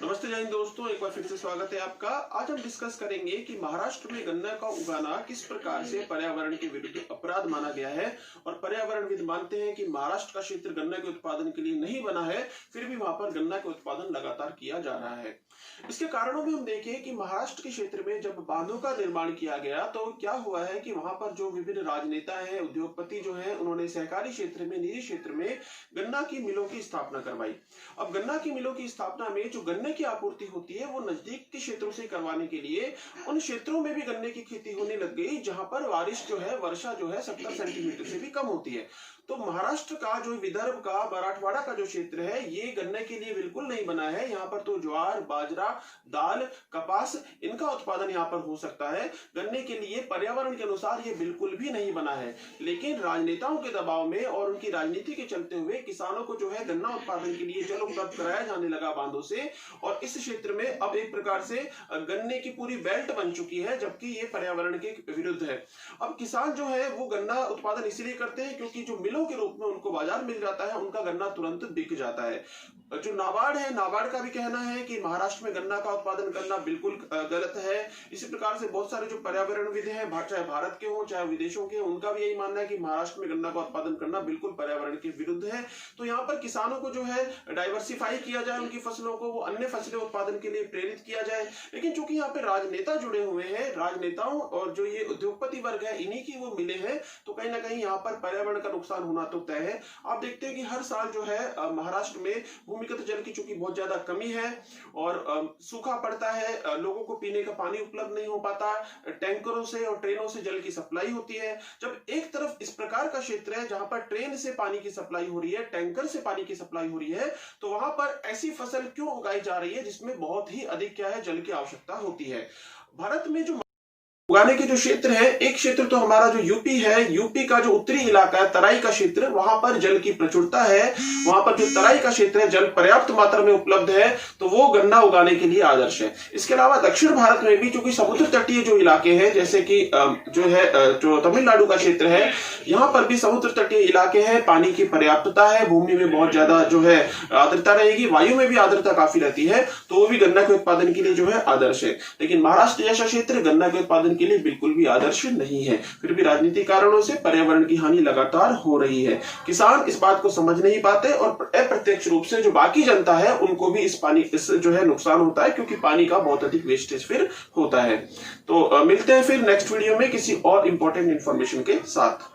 नमस्ते जय हिंद दोस्तों, एक बार फिर से स्वागत है आपका। आज हम डिस्कस करेंगे कि महाराष्ट्र में गन्ना का उगाना किस प्रकार से पर्यावरण के विरुद्ध अपराध माना गया है और पर्यावरणविद मानते हैं कि महाराष्ट्र का क्षेत्र गन्ना के उत्पादन के लिए नहीं बना है, फिर भी वहां पर गन्ना के उत्पादन लगातार किया जा रहा है। इसके कारणों में हम देखें कि महाराष्ट्र के क्षेत्र में जब बांधों का निर्माण किया गया तो क्या हुआ है कि वहां पर जो विभिन्न राजनेता हैं, उद्योगपति जो हैं, उन्होंने सहकारी क्षेत्र में, निजी क्षेत्र में गन्ना की मिलों की स्थापना करवाई। अब गन्ना की मिलों की स्थापना में जो गन्ने की आपूर्ति होती है वो नजदीक के क्षेत्रों से करवाने के लिए उन क्षेत्रों में भी गन्ने की खेती होने लग गई जहां पर बारिश जो है, वर्षा जो है 70 सेंटीमीटर से भी कम होती है। तो महाराष्ट्र का जो विदर्भ का, मराठवाड़ा का जो क्षेत्र है, ये गन्ने के लिए बिल्कुल नहीं बना है। यहाँ पर तो ज्वार, बाजरा, दाल, कपास, इनका उत्पादन यहाँ पर हो सकता है। गन्ने के लिए पर्यावरण के अनुसार ये बिल्कुल भी नहीं बना है। लेकिन राजनेताओं के दबाव में और उनकी राजनीति के चलते हुए किसानों को जो है गन्ना उत्पादन के लिए जल उपलब्ध कराया जाने लगा बांधों से, और इस क्षेत्र में अब एक प्रकार से गन्ने की पूरी बेल्ट बन चुकी है, जबकि ये पर्यावरण के विरुद्ध है। अब किसान जो है वो गन्ना उत्पादन इसलिए करते हैं क्योंकि जो मिलों के रूप में उनको बाजार मिल जाता है, उनका गन्ना तुरंत बिक जाता है। जो नाबार्ड है, नाबार्ड का भी कहना है कि महाराष्ट्र में गन्ना का उत्पादन करना बिल्कुल गलत है। इसी प्रकार से बहुत सारे जो पर्यावरणविद हैं, चाहे भारत के हों चाहे विदेशों के, उनका भी यही मानना है कि महाराष्ट्र में गन्ना का उत्पादन करना बिल्कुल पर्यावरण के विरुद्ध है। तो यहाँ पर किसानों को जो है डाइवर्सिफाई किया जाए, उनकी फसलों को, वो अन्य फसलें उत्पादन के लिए प्रेरित किया जाए। लेकिन चूंकि यहाँ पे राजनेता जुड़े हुए हैं, राजनेताओं और जो ये उद्योगपति वर्ग है, इन्हीं की वो मिले हैं, तो कहीं ना कहीं यहाँ पर पर्यावरण का नुकसान होना तो तय है। आप देखते हैं कि हर साल जो है महाराष्ट्र में भूमिगत जल की चूंकि बहुत ज्यादा कमी है और सूखा पड़ता है, लोगों को पीने का पानी उपलब्ध नहीं हो पाता, टैंकरों से और ट्रेनों से जल की सप्लाई होती है। जब एक तरफ इस प्रकार का क्षेत्र है जहां पर ट्रेन से पानी की सप्लाई हो रही है, टैंकर से पानी की सप्लाई हो रही है, तो वहां पर ऐसी फसल क्यों उगाई जा रही है जिसमें बहुत ही अधिक क्या है, जल की आवश्यकता होती है। भारत में जो उगाने के जो क्षेत्र है, एक क्षेत्र तो हमारा जो यूपी है, यूपी का जो उत्तरी इलाका है, तराई का क्षेत्र, वहां पर जल की प्रचुरता है। वहां पर जो तराई का क्षेत्र है, जल पर्याप्त मात्रा में उपलब्ध है, तो वो गन्ना उगाने के लिए आदर्श है। इसके अलावा दक्षिण भारत में भी चूंकि समुद्र तटीय जो इलाके हैं, जैसे कि जो तमिलनाडु का क्षेत्र है, यहाँ पर भी समुद्र तटीय इलाके हैं, पानी की पर्याप्तता है, भूमि में बहुत ज्यादा जो है आर्द्रता रहेगी, वायु में भी आर्द्रता काफी रहती है, तो वो भी गन्ना के उत्पादन के लिए जो है आदर्श है। लेकिन महाराष्ट्र जैसा क्षेत्र गन्ना के उत्पादन के लिए बिल्कुल भी आदर्श नहीं है। फिर भी राजनीतिक कारणों से पर्यावरण की हानि लगातार हो रही है। किसान इस बात को समझ नहीं पाते और अप्रत्यक्ष रूप से जो बाकी जनता है उनको भी इस जो है नुकसान होता है, क्योंकि पानी का बहुत अधिक वेस्टेज फिर होता है। तो मिलते हैं फिर नेक्स्ट वीडियो में किसी और इंपॉर्टेंट इंफॉर्मेशन के साथ।